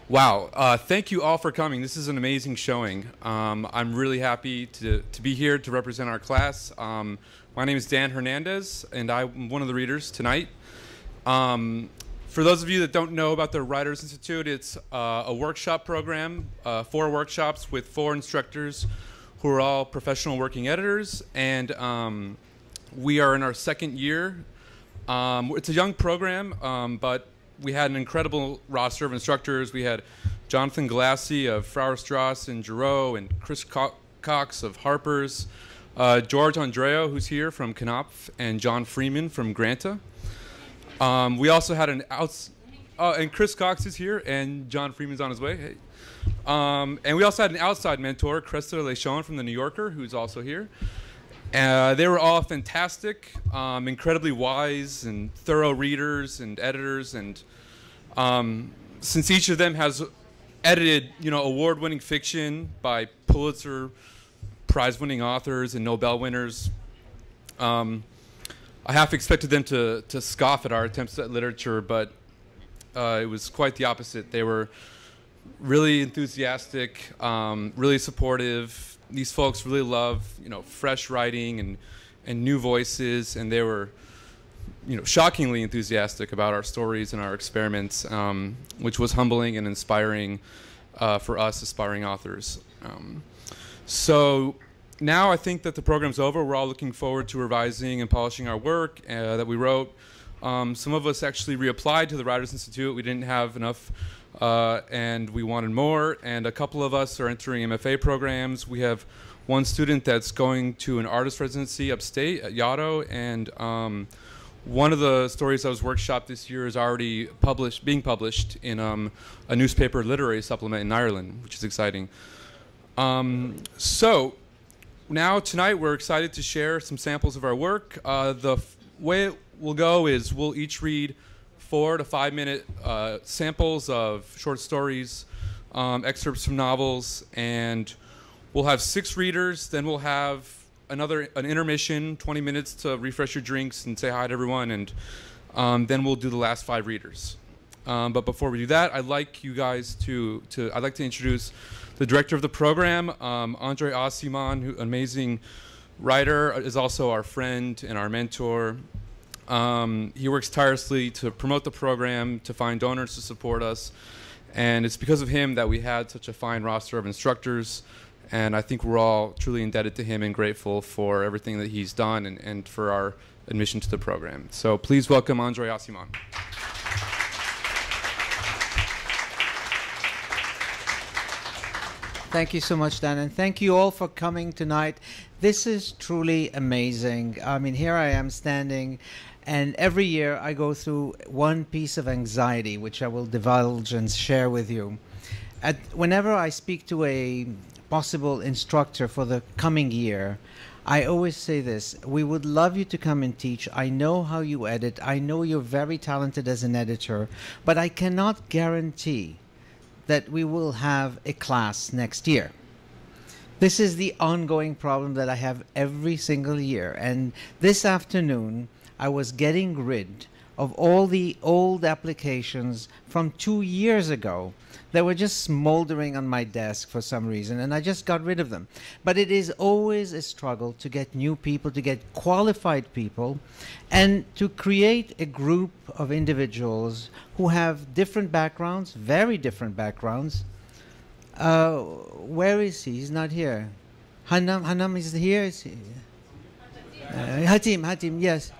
Wow, thank you all for coming. This is an amazing showing. I'm really happy to be here to represent our class. My name is Dan Hernandez, and I'm one of the readers tonight. For those of you that don't know about the Writers Institute, it's a workshop program, 4 workshops with 4 instructors who are all professional working editors, and we are in our 2nd year. It's a young program, but we had an incredible roster of instructors. We had Jonathan Galassi of Frauer Strauss and Giroux, and Chris Cox of Harper's, George Andreo, who's here from Knopf, and John Freeman from Granta. We also had and Chris Cox is here, and John Freeman's on his way. Hey. And we also had an outside mentor, Cresta Leishon from The New Yorker, who's also here. They were all fantastic, incredibly wise and thorough readers and editors, and since each of them has edited, award-winning fiction by Pulitzer Prize-winning authors and Nobel winners, I half expected them to scoff at our attempts at literature, but it was quite the opposite. They were really enthusiastic, really supportive. These folks really love, fresh writing and new voices, and they were, shockingly enthusiastic about our stories and our experiments, which was humbling and inspiring for us aspiring authors. So now I think that the program's over. We're all looking forward to revising and polishing our work that we wrote. Some of us actually reapplied to the Writers Institute. We didn't have enough and we wanted more, and a couple of us are entering MFA programs. We have one student that's going to an artist residency upstate at Yaddo, and one of the stories that was workshopped this year is already being published in a newspaper literary supplement in Ireland, which is exciting. So now tonight we're excited to share some samples of our work. The way it will go is we'll each read 4 to 5 minute samples of short stories, excerpts from novels, and we'll have 6 readers. Then we'll have an intermission, 20 minutes to refresh your drinks and say hi to everyone, and then we'll do the last 5 readers. But before we do that, I'd like you guys I'd like to introduce the director of the program, Andre Asimon, who amazing writer, is also our friend and our mentor. He works tirelessly to promote the program, to find donors to support us, and it's because of him that we had such a fine roster of instructors, and I think we're all truly indebted to him and grateful for everything that he's done and for our admission to the program. So please welcome Andre Asimon. Thank you so much, Dan, and thank you all for coming tonight. This is truly amazing. I mean, here I am standing, and every year I go through one piece of anxiety, which I will divulge and share with you. Whenever I speak to a possible instructor for the coming year, I always say this: we would love you to come and teach. I know how you edit. I know you're very talented as an editor, but I cannot guarantee that we will have a class next year. This is the ongoing problem that I have every single year. And this afternoon, I was getting rid of all the old applications from 2 years ago that were just smoldering on my desk for some reason, and I just got rid of them. But it is always a struggle to get new people, to get qualified people, and to create a group of individuals who have different backgrounds, very different backgrounds. Where is he? He's not here. Hanam is here? Is he? Hatim, yes.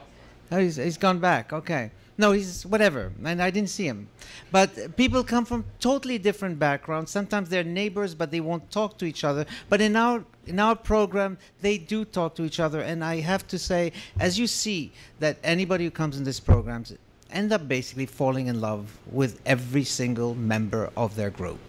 Oh, he's gone back, okay. No, he's whatever, and I didn't see him. But people come from totally different backgrounds. Sometimes they're neighbors, but they won't talk to each other. But in our program, they do talk to each other. And I have to say, as you see, that anybody who comes in this program end up basically falling in love with every single member of their group.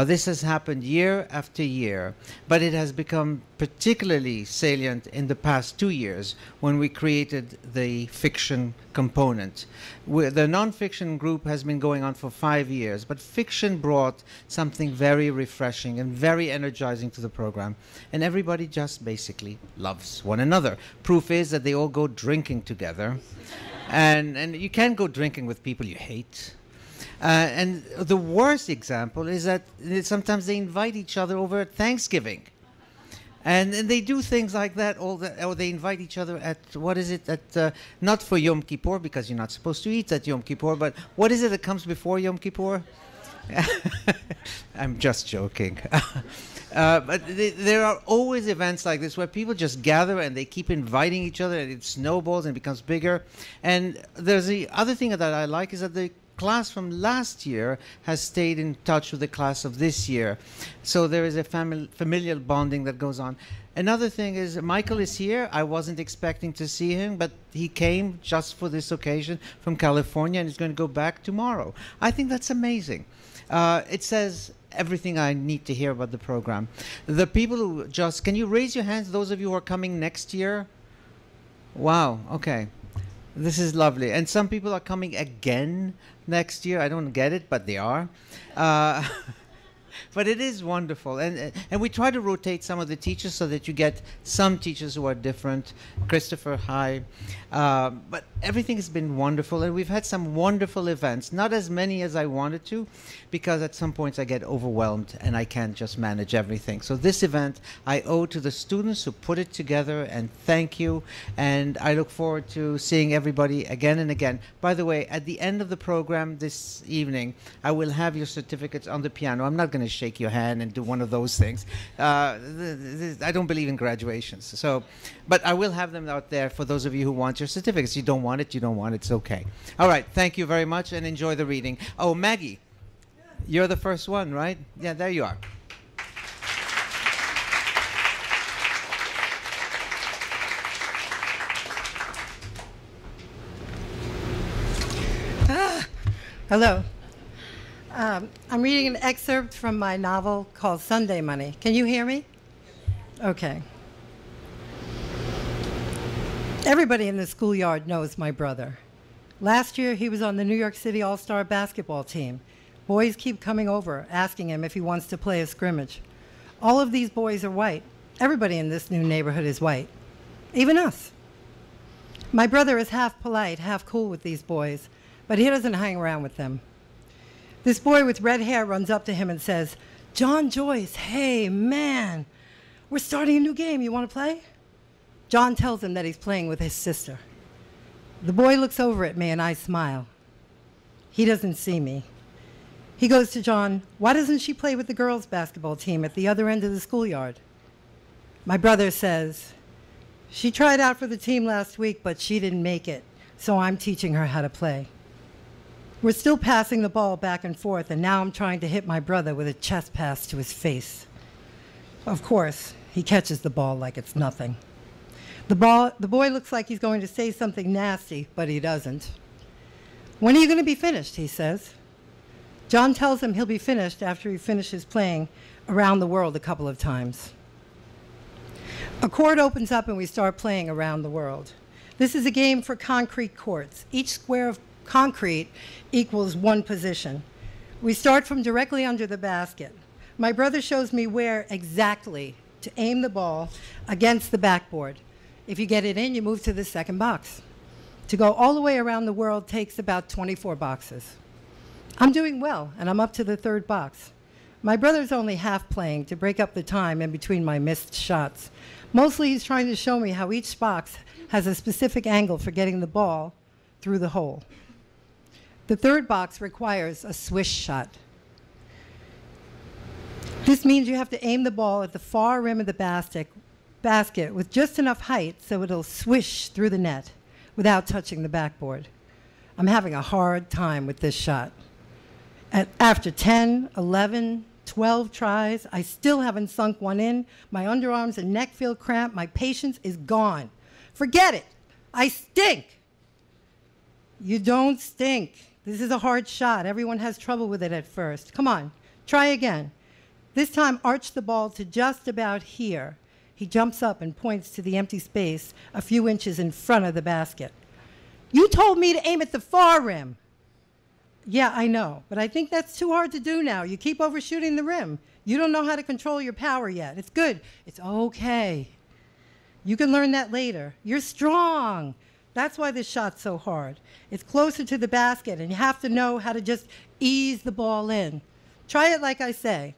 This has happened year after year, but it has become particularly salient in the past 2 years when we created the fiction component. The non-fiction group has been going on for 5 years, but fiction brought something very refreshing and very energizing to the program, and everybody just basically loves one another. Proof is that they all go drinking together, and you can't go drinking with people you hate. And the worst example is that sometimes they invite each other over at Thanksgiving. And they do things like that, or they invite each other at, what is it, not for Yom Kippur, because you're not supposed to eat at Yom Kippur, but what is it that comes before Yom Kippur? I'm just joking. But there are always events like this where people just gather and they keep inviting each other, and it snowballs and becomes bigger. And there's the other thing that I like is that the class from last year has stayed in touch with the class of this year. So there is a familial bonding that goes on. Another thing is Michael is here. I wasn't expecting to see him, but he came just for this occasion from California and is going to go back tomorrow. I think that's amazing. It says everything I need to hear about the program. The people who just, can you raise your hands, those of you who are coming next year? Wow, okay. This is lovely. And some people are coming again next year. I don't get it, but they are. But it is wonderful. And we try to rotate some of the teachers so that you get some teachers who are different. Christopher, hi. But everything has been wonderful. And we've had some wonderful events. Not as many as I wanted to, because at some points I get overwhelmed and I can't just manage everything. So this event I owe to the students who put it together, and thank you. And I look forward to seeing everybody again and again. By the way, at the end of the program this evening, I will have your certificates on the piano. I'm not going to shake your hand and do one of those things. I don't believe in graduations. So, but I will have them out there for those of you who want your certificates. You don't want it, you don't want it, it's okay. All right, thank you very much and enjoy the reading. Oh, Maggie, you're the first one, right? Yeah, there you are. Hello. I'm reading an excerpt from my novel called Sunday Money. Can you hear me? Okay. Everybody in the schoolyard knows my brother. Last year, he was on the New York City All-Star basketball team. Boys keep coming over, asking him if he wants to play a scrimmage. All of these boys are white. Everybody in this new neighborhood is white. Even us. My brother is half polite, half cool with these boys, but he doesn't hang around with them. This boy with red hair runs up to him and says, "John Joyce, hey, man, we're starting a new game. You want to play?" John tells him that he's playing with his sister. The boy looks over at me and I smile. He doesn't see me. He goes to John, "Why doesn't she play with the girls' basketball team at the other end of the schoolyard?" My brother says, "She tried out for the team last week, but she didn't make it, so I'm teaching her how to play." We're still passing the ball back and forth, and now I'm trying to hit my brother with a chest pass to his face. Of course, he catches the ball like it's nothing. The boy looks like he's going to say something nasty, but he doesn't. "When are you going to be finished?" he says. John tells him he'll be finished after he finishes playing Around the World a couple of times. A court opens up and we start playing Around the World. This is a game for concrete courts. Each square of concrete equals one position. We start from directly under the basket. My brother shows me where exactly to aim the ball against the backboard. If you get it in, you move to the second box. To go all the way around the world takes about 24 boxes. I'm doing well, and I'm up to the third box. My brother's only half playing to break up the time in between my missed shots. Mostly he's trying to show me how each box has a specific angle for getting the ball through the hole. The third box requires a swish shot. This means you have to aim the ball at the far rim of the basket with just enough height so it'll swish through the net without touching the backboard. I'm having a hard time with this shot. After 10, 11, 12 tries, I still haven't sunk one in. My underarms and neck feel cramped. My patience is gone. Forget it. I stink. You don't stink. This is a hard shot. Everyone has trouble with it at first. Come on, try again. This time, arch the ball to just about here. He jumps up and points to the empty space a few inches in front of the basket. You told me to aim at the far rim. Yeah, I know, but I think that's too hard to do now. You keep overshooting the rim. You don't know how to control your power yet. It's good. It's okay. You can learn that later. You're strong. That's why this shot's so hard. It's closer to the basket, and you have to know how to just ease the ball in. Try it like I say.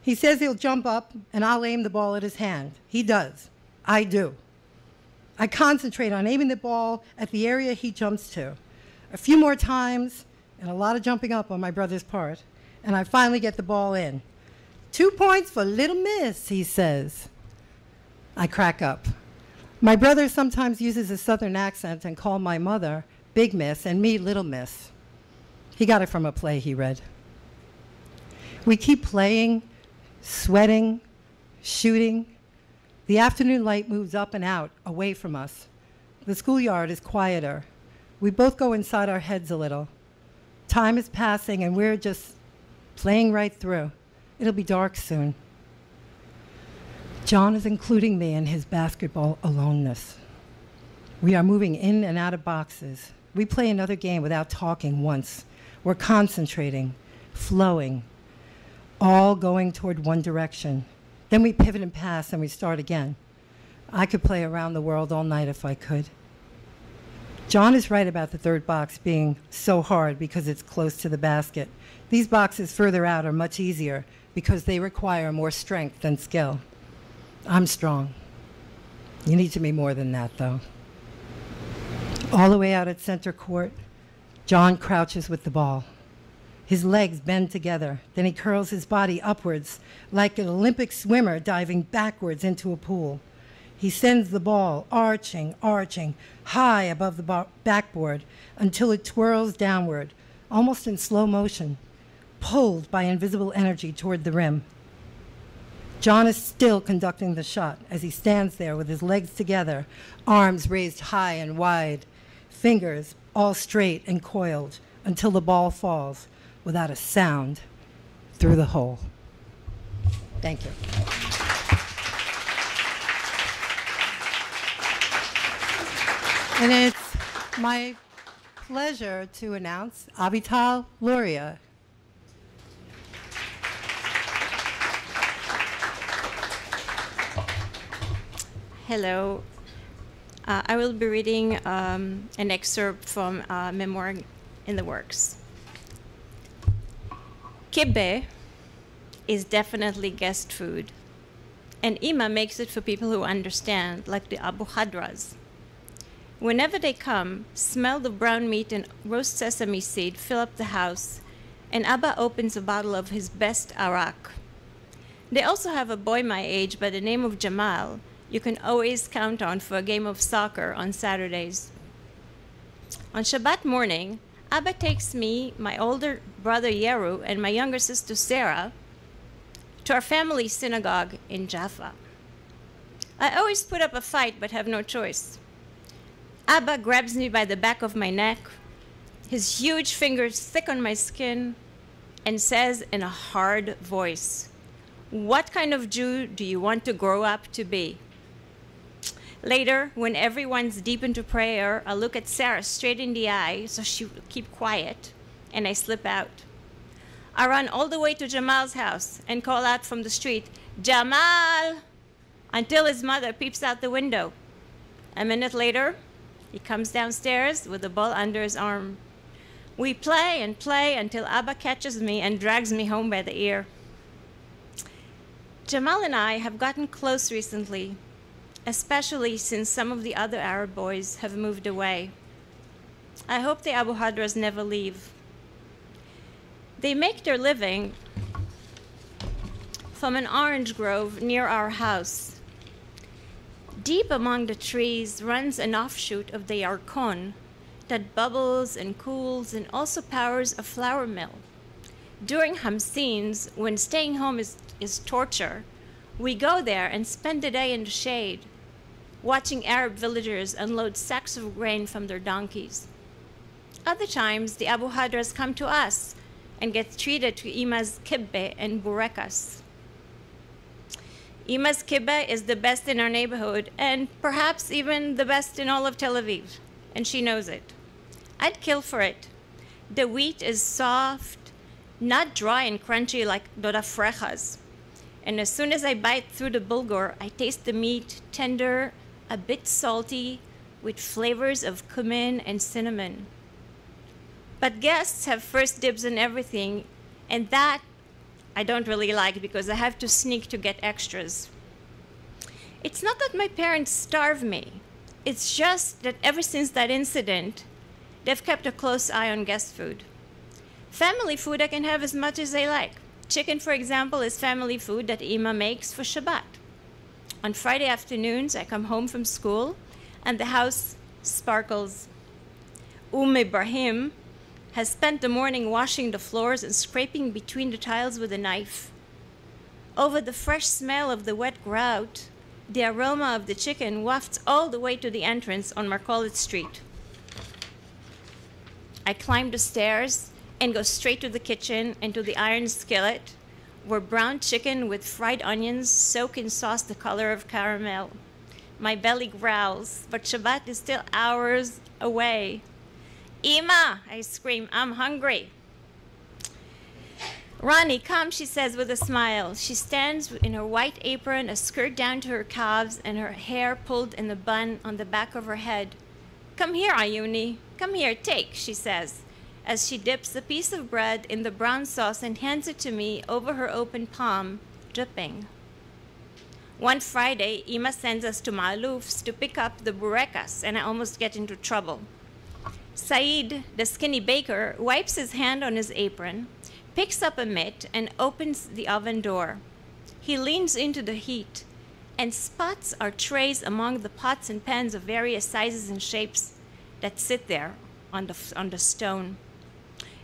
He says he'll jump up, and I'll aim the ball at his hand. He does. I do. I concentrate on aiming the ball at the area he jumps to. A few more times, and a lot of jumping up on my brother's part, and I finally get the ball in. 2 points for Little Miss, he says. I crack up. My brother sometimes uses a southern accent and calls my mother Big Miss and me Little Miss. He got it from a play he read. We keep playing, sweating, shooting. The afternoon light moves up and out, away from us. The schoolyard is quieter. We both go inside our heads a little. Time is passing, and we're just playing right through. It'll be dark soon. John is including me in his basketball aloneness. We are moving in and out of boxes. We play another game without talking once. We're concentrating, flowing, all going toward one direction. Then we pivot and pass, and we start again. I could play around the world all night if I could. John is right about the third box being so hard because it's close to the basket. These boxes further out are much easier because they require more strength than skill. I'm strong. You need to be more than that, though. All the way out at center court, John crouches with the ball. His legs bend together. Then he curls his body upwards like an Olympic swimmer diving backwards into a pool. He sends the ball arching, high above the backboard until it twirls downward, almost in slow motion, pulled by invisible energy toward the rim. John is still conducting the shot as he stands there with his legs together, arms raised high and wide, fingers all straight and coiled until the ball falls without a sound through the hole. Thank you. And it's my pleasure to announce Abital Luria. Hello. I will be reading an excerpt from Memoir in the Works. Kibbeh is definitely guest food, and Ima makes it for people who understand, like the Abu Hadras. Whenever they come, smell the brown meat and roast sesame seed fill up the house, and Abba opens a bottle of his best arak. They also have a boy my age by the name of Jamal you can always count on for a game of soccer on Saturdays. On Shabbat morning, Abba takes me, my older brother Yeru, and my younger sister Sarah to our family synagogue in Jaffa. I always put up a fight but have no choice. Abba grabs me by the back of my neck, his huge fingers thick on my skin, and says in a hard voice, "What kind of Jew do you want to grow up to be?" Later, when everyone's deep into prayer, I look at Sarah straight in the eye so she will keep quiet, and I slip out. I run all the way to Jamal's house and call out from the street, "Jamal!" until his mother peeps out the window. A minute later, he comes downstairs with the ball under his arm. We play and play until Abba catches me and drags me home by the ear. Jamal and I have gotten close recently, especially since some of the other Arab boys have moved away. I hope the Abu Hadras never leave. They make their living from an orange grove near our house. Deep among the trees runs an offshoot of the Yarkon that bubbles and cools and also powers a flour mill. During Hamsins, when staying home is torture, we go there and spend the day in the shade, watching Arab villagers unload sacks of grain from their donkeys. Other times, the Abu Hadras come to us and get treated to Ima's kibbe and burekas. Ima's kibbe is the best in our neighborhood and perhaps even the best in all of Tel Aviv, and she knows it. I'd kill for it. The wheat is soft, not dry and crunchy like Doda Frecha's. And as soon as I bite through the bulgur, I taste the meat tender, a bit salty, with flavors of cumin and cinnamon. But guests have first dibs on everything, and that I don't really like because I have to sneak to get extras. It's not that my parents starve me. It's just that ever since that incident, they've kept a close eye on guest food. Family food I can have as much as I like. Chicken, for example, is family food that Ima makes for Shabbat. On Friday afternoons, I come home from school, and the house sparkles. Ibrahim has spent the morning washing the floors and scraping between the tiles with a knife. Over the fresh smell of the wet grout, the aroma of the chicken wafts all the way to the entrance on Marcolet Street. I climb the stairs and go straight to the kitchen and to the iron skillet, where brown chicken with fried onions soak in sauce the color of caramel. My belly growls, but Shabbat is still hours away. Ima, I scream, I'm hungry. Ronnie, come, she says with a smile. She stands in her white apron, a skirt down to her calves, and her hair pulled in a bun on the back of her head. Come here, Ayuni. Come here, take, she says, as she dips a piece of bread in the brown sauce and hands it to me over her open palm, dripping. One Friday, Ima sends us to Ma'aluf's to pick up the burekas, and I almost get into trouble. Said, the skinny baker, wipes his hand on his apron, picks up a mitt, and opens the oven door. He leans into the heat and spots our trays among the pots and pans of various sizes and shapes that sit there on the stone.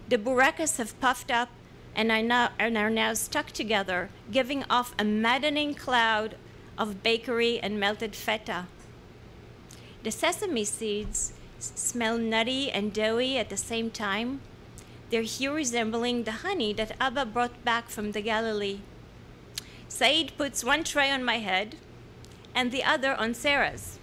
The burekas have puffed up and are now stuck together, giving off a maddening cloud of bakery and melted feta. The sesame seeds smell nutty and doughy at the same time, their hue resembling the honey that Abba brought back from the Galilee. Said puts one tray on my head and the other on Sarah's.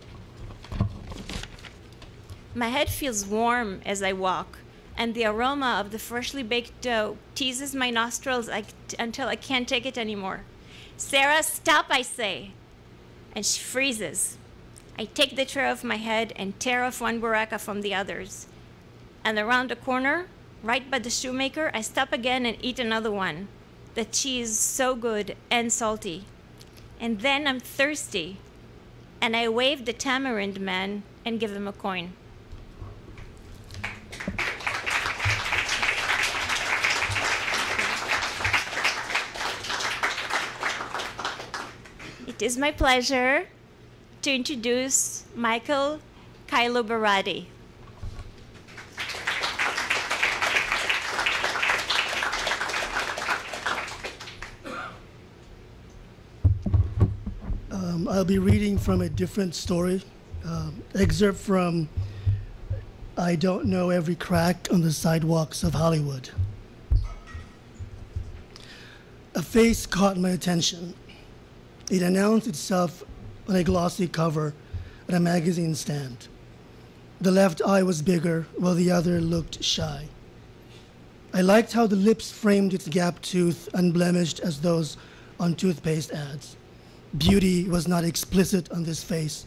My head feels warm as I walk, and the aroma of the freshly baked dough teases my nostrils until I can't take it anymore. Sarah, stop, I say. And she freezes. I take the tray off my head and tear off one buraka from the others. And around the corner, right by the shoemaker, I stop again and eat another one. The cheese so good and salty. And then I'm thirsty, and I wave the tamarind man and give him a coin. It is my pleasure to introduce Michael Kylo Barati. I'll be reading from a different story, excerpt from I Don't Know Every Crack on the Sidewalks of Hollywood. A face caught my attention. It announced itself on a glossy cover at a magazine stand. The left eye was bigger, while the other looked shy. I liked how the lips framed its gap tooth, unblemished as those on toothpaste ads. Beauty was not explicit on this face,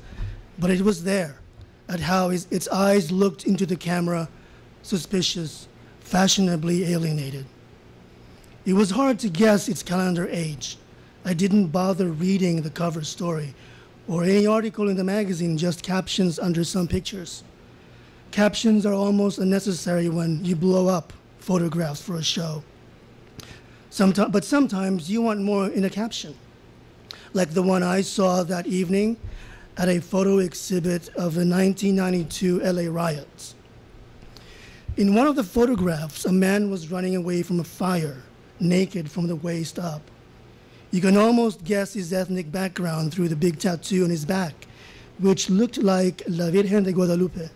but it was there, at how its eyes looked into the camera, suspicious, fashionably alienated. It was hard to guess its calendar age. I didn't bother reading the cover story or any article in the magazine, just captions under some pictures. Captions are almost unnecessary when you blow up photographs for a show. But sometimes you want more in a caption, like the one I saw that evening at a photo exhibit of the 1992 LA riots. In one of the photographs, a man was running away from a fire, naked from the waist up. You can almost guess his ethnic background through the big tattoo on his back, which looked like La Virgen de Guadalupe.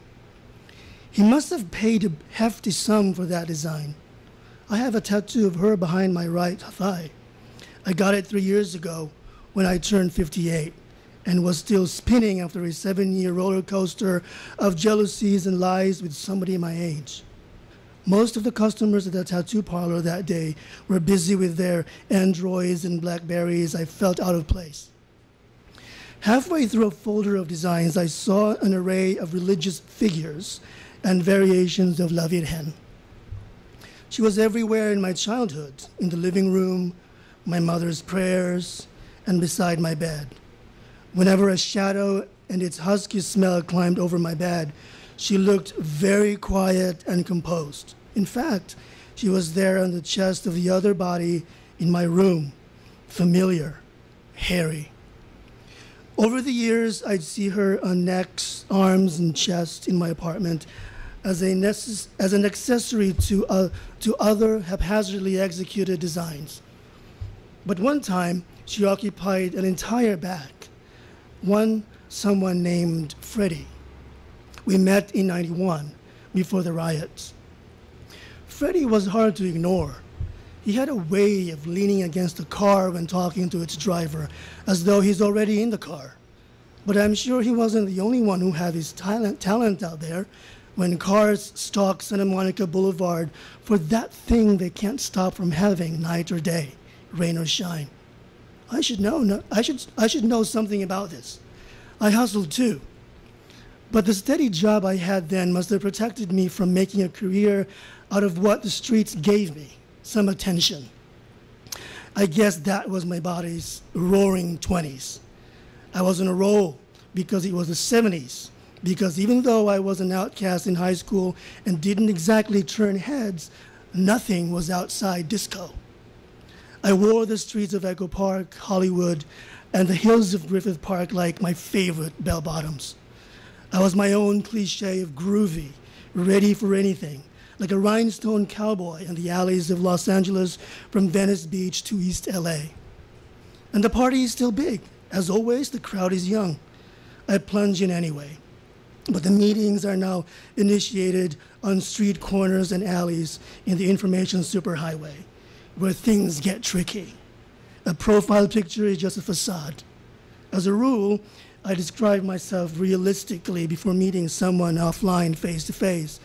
He must have paid a hefty sum for that design. I have a tattoo of her behind my right thigh. I got it 3 years ago when I turned 58 and was still spinning after a 7-year roller coaster of jealousies and lies with somebody my age. Most of the customers at the tattoo parlor that day were busy with their Androids and Blackberries. I felt out of place. Halfway through a folder of designs, I saw an array of religious figures and variations of La Virgen. She was everywhere in my childhood, in the living room, my mother's prayers, and beside my bed. Whenever a shadow and its husky smell climbed over my bed, she looked very quiet and composed. In fact, she was there on the chest of the other body in my room, familiar, hairy. Over the years, I'd see her on necks, arms, and chest in my apartment as an accessory to other haphazardly executed designs. But one time, she occupied an entire back. Someone named Freddie. We met in '91, before the riots. Freddie was hard to ignore. He had a way of leaning against the car when talking to its driver, as though he's already in the car. But I'm sure he wasn't the only one who had his talent out there when cars stalk Santa Monica Boulevard for that thing they can't stop from having night or day, rain or shine. I should know something about this. I hustled too. But the steady job I had then must have protected me from making a career out of what the streets gave me, some attention. I guess that was my body's roaring 20s. I was on a roll because it was the 70s, because even though I was an outcast in high school and didn't exactly turn heads, nothing was outside disco. I wore the streets of Echo Park, Hollywood, and the hills of Griffith Park like my favorite bell-bottoms. I was my own cliche of groovy, ready for anything, like a rhinestone cowboy in the alleys of Los Angeles from Venice Beach to East LA. And the party is still big. As always, the crowd is young. I plunge in anyway. But the meetings are now initiated on street corners and alleys in the information superhighway, where things get tricky. A profile picture is just a facade. As a rule, I describe myself realistically before meeting someone offline face-to-face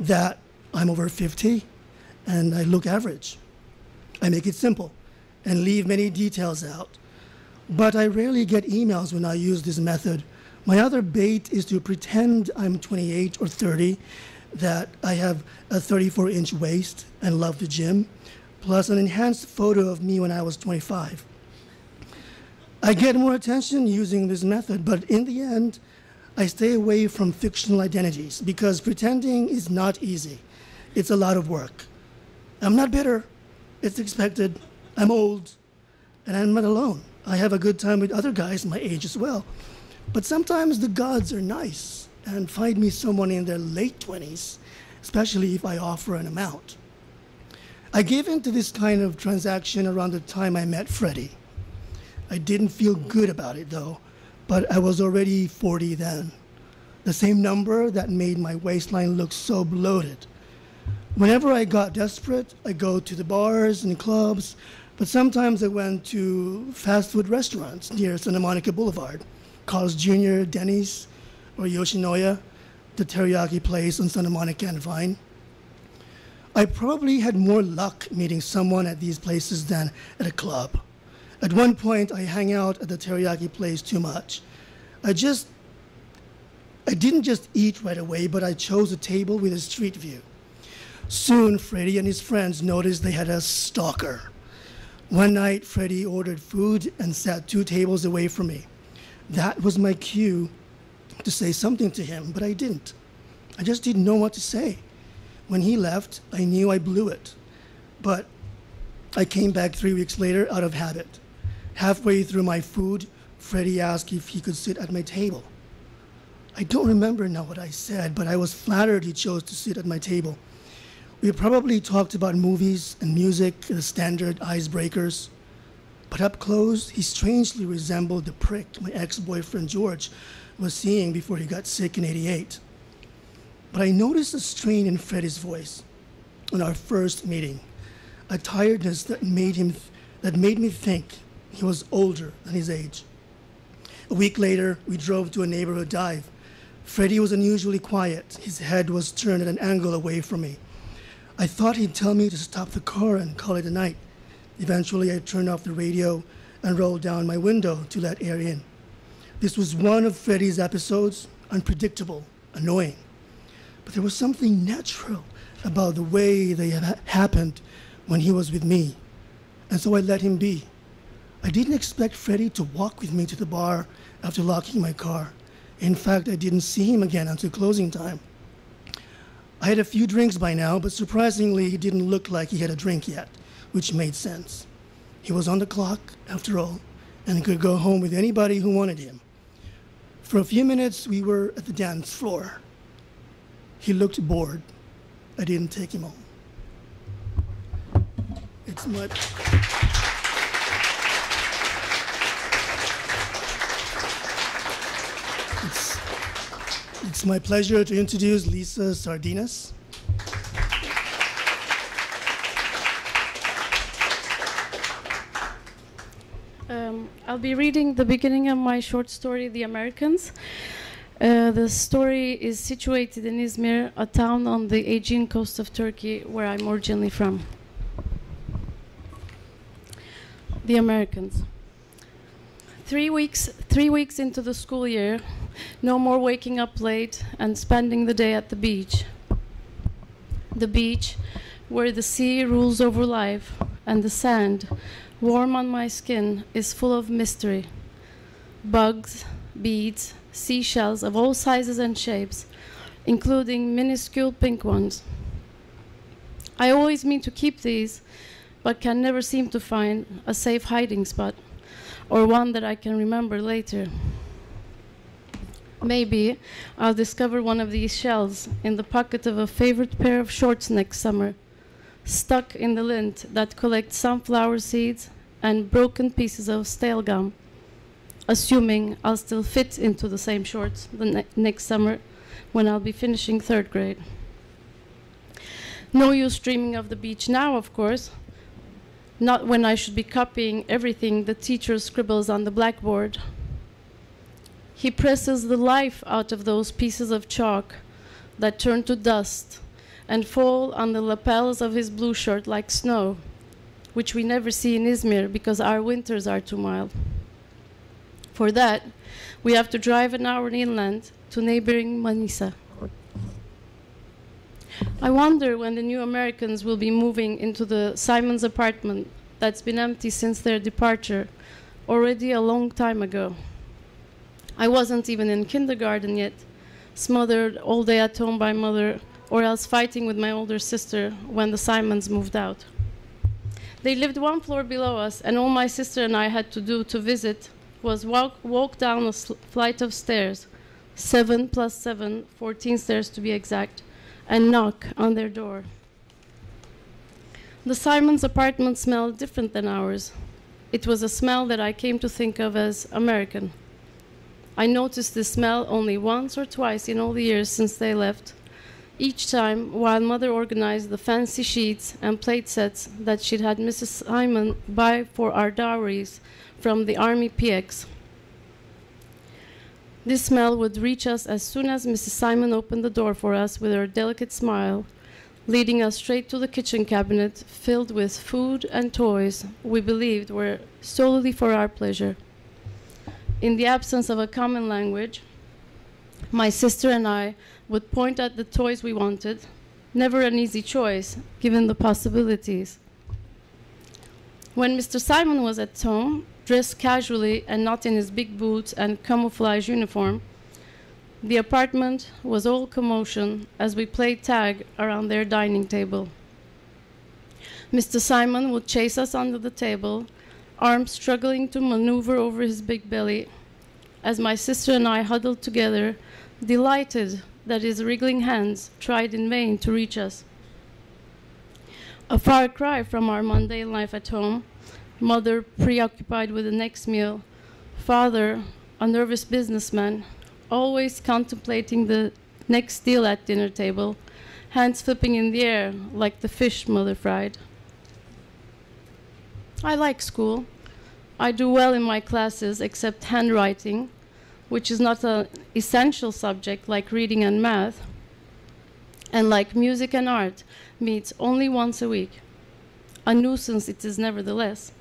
that I'm over 50 and I look average. I make it simple and leave many details out. But I rarely get emails when I use this method. My other bait is to pretend I'm 28 or 30, that I have a 34-inch waist and love the gym, plus an enhanced photo of me when I was 25. I get more attention using this method, but in the end, I stay away from fictional identities because pretending is not easy. It's a lot of work. I'm not bitter. It's expected. I'm old, and I'm not alone. I have a good time with other guys my age as well. But sometimes the gods are nice and find me someone in their late 20s, especially if I offer an amount. I gave into this kind of transaction around the time I met Freddie. I didn't feel good about it though, but I was already 40 then. The same number that made my waistline look so bloated. Whenever I got desperate, I go to the bars and clubs, but sometimes I went to fast food restaurants near Santa Monica Boulevard, Carl's Jr., Denny's, or Yoshinoya, the teriyaki place on Santa Monica and Vine. I probably had more luck meeting someone at these places than at a club. At one point, I hung out at the teriyaki place too much. I didn't just eat right away, but I chose a table with a street view. Soon, Freddie and his friends noticed they had a stalker. One night, Freddie ordered food and sat 2 tables away from me. That was my cue to say something to him, but I didn't. I just didn't know what to say. When he left, I knew I blew it. But I came back 3 weeks later out of habit. Halfway through my food, Freddie asked if he could sit at my table. I don't remember now what I said, but I was flattered he chose to sit at my table. We probably talked about movies and music, the standard icebreakers. But up close, he strangely resembled the prick my ex-boyfriend George was seeing before he got sick in '88. but I noticed a strain in Freddie's voice on our first meeting, a tiredness that made me think he was older than his age. A week later, we drove to a neighborhood dive. Freddie was unusually quiet. His head was turned at an angle away from me. I thought he'd tell me to stop the car and call it a night. Eventually, I turned off the radio and rolled down my window to let air in. This was one of Freddie's episodes, unpredictable, annoying. But there was something natural about the way they happened when he was with me, and so I let him be. I didn't expect Freddie to walk with me to the bar after locking my car. In fact, I didn't see him again until closing time. I had a few drinks by now, but surprisingly, he didn't look like he had a drink yet, which made sense. He was on the clock, after all, and could go home with anybody who wanted him. For a few minutes, we were at the dance floor. He looked bored. I didn't take him home. It's my pleasure to introduce Lisa Sardinas. I'll be reading the beginning of my short story, The Americans. The story is situated in Izmir, a town on the Aegean coast of Turkey, where I'm originally from. The Americans. 3 weeks into the school year, no more waking up late and spending the day at the beach. The beach, where the sea rules over life, and the sand, warm on my skin, is full of mystery. Bugs, beads, seashells of all sizes and shapes, including minuscule pink ones. I always mean to keep these, but can never seem to find a safe hiding spot, or one that I can remember later. Maybe I'll discover one of these shells in the pocket of a favorite pair of shorts next summer, stuck in the lint that collects sunflower seeds and broken pieces of stale gum, assuming I'll still fit into the same shorts the next summer when I'll be finishing 3rd grade. No use dreaming of the beach now, of course, not when I should be copying everything the teacher scribbles on the blackboard. He presses the life out of those pieces of chalk that turn to dust and fall on the lapels of his blue shirt like snow, which we never see in Izmir because our winters are too mild. For that, we have to drive an hour inland to neighboring Manisa. I wonder when the new Americans will be moving into the Simon's apartment that's been empty since their departure, already a long time ago. I wasn't even in kindergarten yet, smothered all day at home by mother, or else fighting with my older sister when the Simons moved out. They lived 1 floor below us, and all my sister and I had to do to visit was walk down a flight of stairs, 7 plus 7, 14 stairs to be exact, and knock on their door. The Simons' apartment smelled different than ours. It was a smell that I came to think of as American. I noticed this smell only once or twice in all the years since they left, each time while Mother organized the fancy sheets and plate sets that she'd had Mrs. Simon buy for our dowries from the Army PX. This smell would reach us as soon as Mrs. Simon opened the door for us with her delicate smile, leading us straight to the kitchen cabinet filled with food and toys we believed were solely for our pleasure. In the absence of a common language, my sister and I would point at the toys we wanted, never an easy choice, given the possibilities. When Mr. Simon was at home, dressed casually and not in his big boots and camouflage uniform, the apartment was all commotion as we played tag around their dining table. Mr. Simon would chase us under the table, arms struggling to maneuver over his big belly, as my sister and I huddled together, delighted that his wriggling hands tried in vain to reach us. A far cry from our mundane life at home, Mother preoccupied with the next meal, Father, a nervous businessman, always contemplating the neck still at dinner table, hands flipping in the air like the fish mother fried. I like school. I do well in my classes except handwriting, which is not an essential subject like reading and math, and like music and art, meets only once a week. A nuisance it is nevertheless.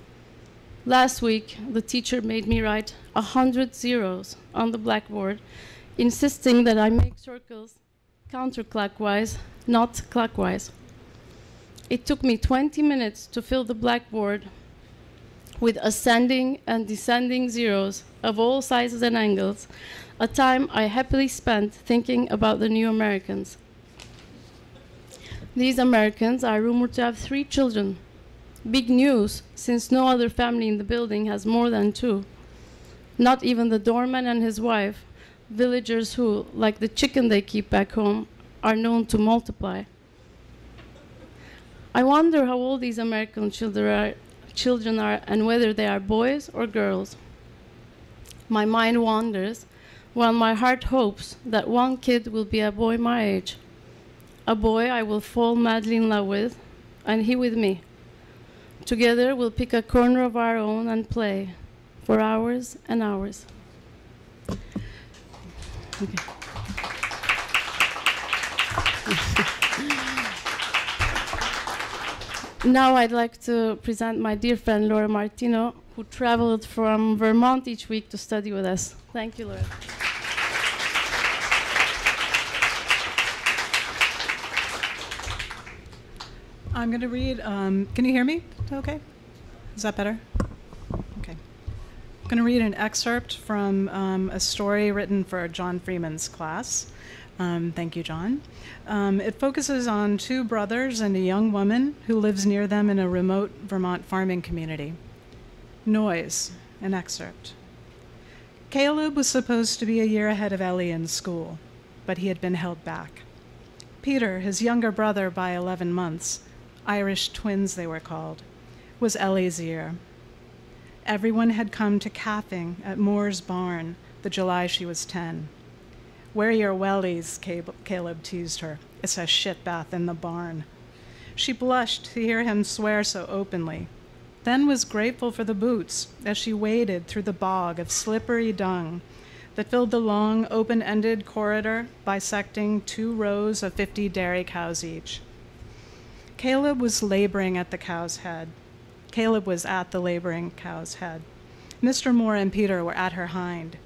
Last week, the teacher made me write 100 zeros on the blackboard, insisting that I make circles counterclockwise, not clockwise. It took me 20 minutes to fill the blackboard with ascending and descending zeros of all sizes and angles, a time I happily spent thinking about the new Americans. These Americans are rumored to have 3 children. Big news, since no other family in the building has more than 2. Not even the doorman and his wife, villagers who, like the chicken they keep back home, are known to multiply. I wonder how old these American children are and whether they are boys or girls. My mind wanders while my heart hopes that one kid will be a boy my age. A boy I will fall madly in love with, and he with me. Together we'll pick a corner of our own and play for hours and hours. Okay. Now I'd like to present my dear friend Laura Martino, who traveled from Vermont each week to study with us. Thank you, Laura. I'm going to read, can you hear me? Okay. Is that better? Okay. I'm going to read an excerpt from a story written for John Freeman's class. Thank you, John. It focuses on 2 brothers and a young woman who lives near them in a remote Vermont farming community. Noise, an excerpt. Caleb was supposed to be a year ahead of Ellie in school, but he had been held back. Peter, his younger brother by 11 months, Irish twins they were called, was Ellie's year. Everyone had come to calving at Moore's barn the July she was 10. Wear your wellies, Caleb teased her. It's a shit bath in the barn. She blushed to hear him swear so openly, then was grateful for the boots as she waded through the bog of slippery dung that filled the long, open-ended corridor bisecting 2 rows of 50 dairy cows each. Caleb was laboring at the cow's head. Caleb was at the laboring cow's head. Mr. Moore and Peter were at her hind.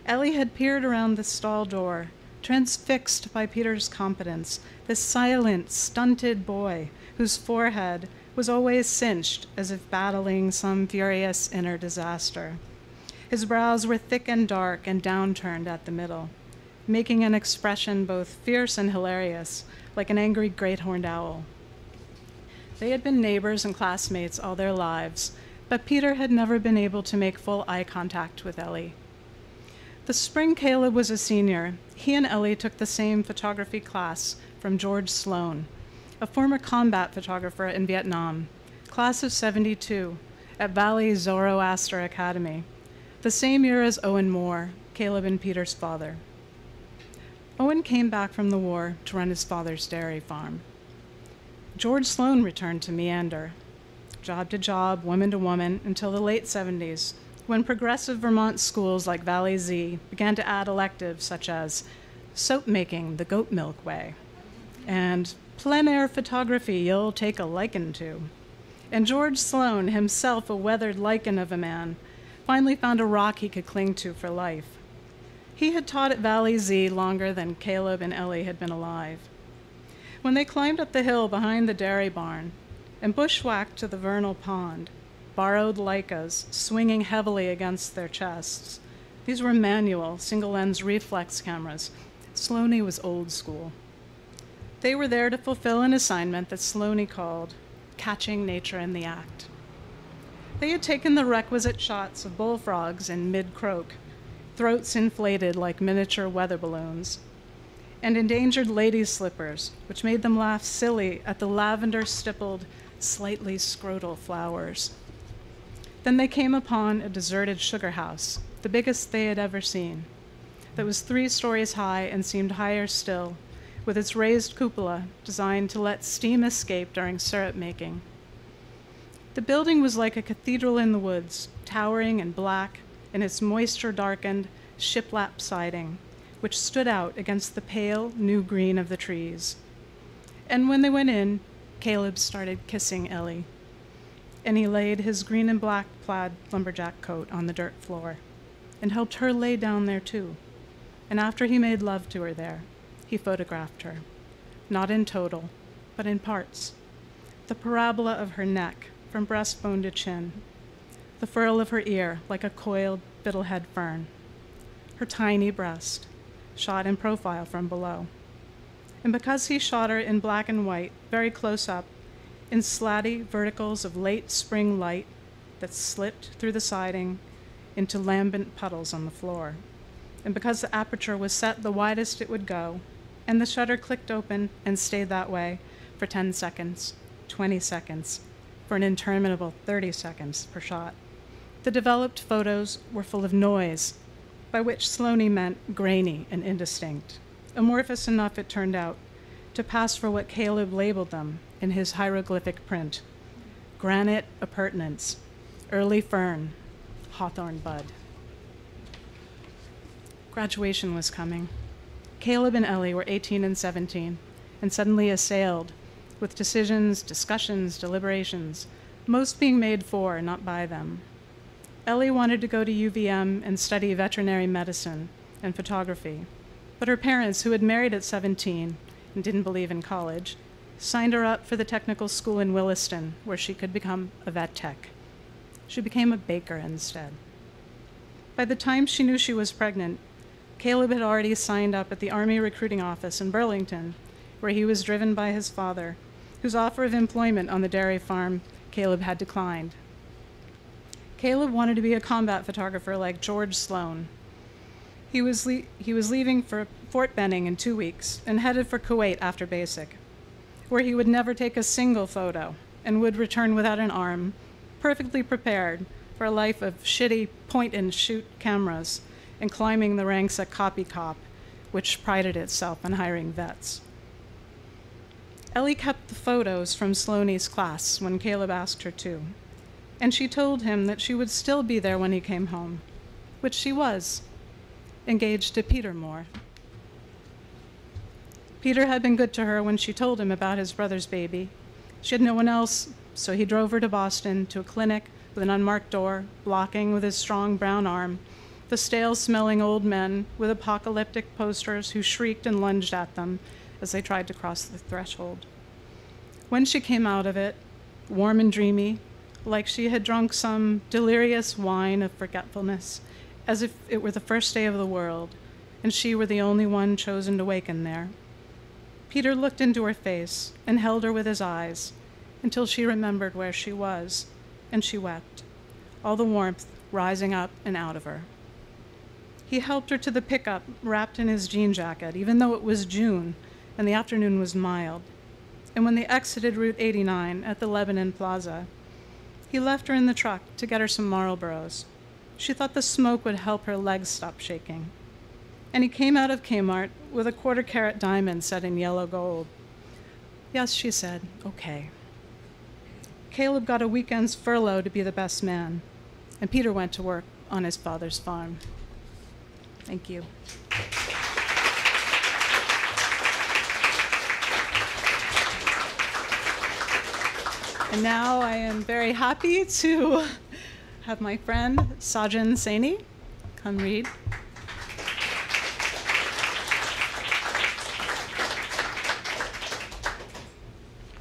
Ellie had peered around the stall door, transfixed by Peter's competence, this silent, stunted boy whose forehead was always cinched as if battling some furious inner disaster. His brows were thick and dark and downturned at the middle, making an expression both fierce and hilarious, like an angry great horned owl. They had been neighbors and classmates all their lives, but Peter had never been able to make full eye contact with Ellie. The spring Caleb was a senior, he and Ellie took the same photography class from George Sloan, a former combat photographer in Vietnam, class of 72, at Valley Zoroaster Academy, the same year as Owen Moore, Caleb and Peter's father. Owen came back from the war to run his father's dairy farm. George Sloan returned to meander, job to job, woman to woman, until the late 70s, when progressive Vermont schools like Valley Z began to add electives such as soap making the goat milk way, and plein air photography you'll take a liking to. And George Sloan, himself a weathered lichen of a man, finally found a rock he could cling to for life. He had taught at Valley Z longer than Caleb and Ellie had been alive. When they climbed up the hill behind the dairy barn and bushwhacked to the vernal pond, borrowed Leicas swinging heavily against their chests. These were manual, single-lens reflex cameras. Sloaney was old school. They were there to fulfill an assignment that Sloaney called catching nature in the act. They had taken the requisite shots of bullfrogs in mid-croak, throats inflated like miniature weather balloons, and endangered ladies' slippers, which made them laugh silly at the lavender-stippled, slightly scrotal flowers. Then they came upon a deserted sugar house, the biggest they had ever seen. that was 3 stories high and seemed higher still, with its raised cupola designed to let steam escape during syrup making. The building was like a cathedral in the woods, towering and black in its moisture-darkened shiplap siding, which stood out against the pale new green of the trees. And when they went in, Caleb started kissing Ellie, and he laid his green and black plaid lumberjack coat on the dirt floor and helped her lay down there too. And after he made love to her there, he photographed her, not in total, but in parts. The parabola of her neck, from breastbone to chin, the furl of her ear like a coiled fiddlehead fern, her tiny breast, shot in profile from below. And because he shot her in black and white, very close up, in slatty verticals of late spring light that slipped through the siding into lambent puddles on the floor, and because the aperture was set the widest it would go, and the shutter clicked open and stayed that way for 10 seconds, 20 seconds, for an interminable 30 seconds per shot, the developed photos were full of noise, by which Sloaney meant grainy and indistinct, amorphous enough, it turned out, to pass for what Caleb labeled them in his hieroglyphic print: granite appurtenance, early fern, hawthorn bud. Graduation was coming. Caleb and Ellie were 18 and 17, and suddenly assailed with decisions, discussions, deliberations, most being made for, not by them. Ellie wanted to go to UVM and study veterinary medicine and photography, but her parents, who had married at 17 and didn't believe in college, signed her up for the technical school in Williston, where she could become a vet tech. She became a baker instead. By the time she knew she was pregnant, Caleb had already signed up at the Army recruiting office in Burlington, where he was driven by his father, whose offer of employment on the dairy farm Caleb had declined. Caleb wanted to be a combat photographer like George Sloan. He was leaving for Fort Benning in 2 weeks and headed for Kuwait after basic, where he would never take a single photo and would return without an arm, perfectly prepared for a life of shitty point-and-shoot cameras and climbing the ranks at Copy Cop, which prided itself on hiring vets. Ellie kept the photos from Sloaney's class when Caleb asked her to, and she told him that she would still be there when he came home, which she was, engaged to Peter Moore. Peter had been good to her when she told him about his brother's baby. She had no one else, so he drove her to Boston to a clinic with an unmarked door, blocking with his strong brown arm the stale-smelling old men with apocalyptic posters who shrieked and lunged at them as they tried to cross the threshold. When she came out of it, warm and dreamy, like she had drunk some delirious wine of forgetfulness, as if it were the first day of the world, and she were the only one chosen to waken there, Peter looked into her face and held her with his eyes until she remembered where she was, and she wept, all the warmth rising up and out of her. He helped her to the pickup, wrapped in his jean jacket, even though it was June and the afternoon was mild. And when they exited Route 89 at the Lebanon Plaza, he left her in the truck to get her some Marlboros. She thought the smoke would help her legs stop shaking. And he came out of Kmart with a 1/4-carat diamond set in yellow gold. Yes, she said, okay. Caleb got a weekend's furlough to be the best man, and Peter went to work on his father's farm. Thank you. And now I am very happy to have my friend Sajan Saini come read.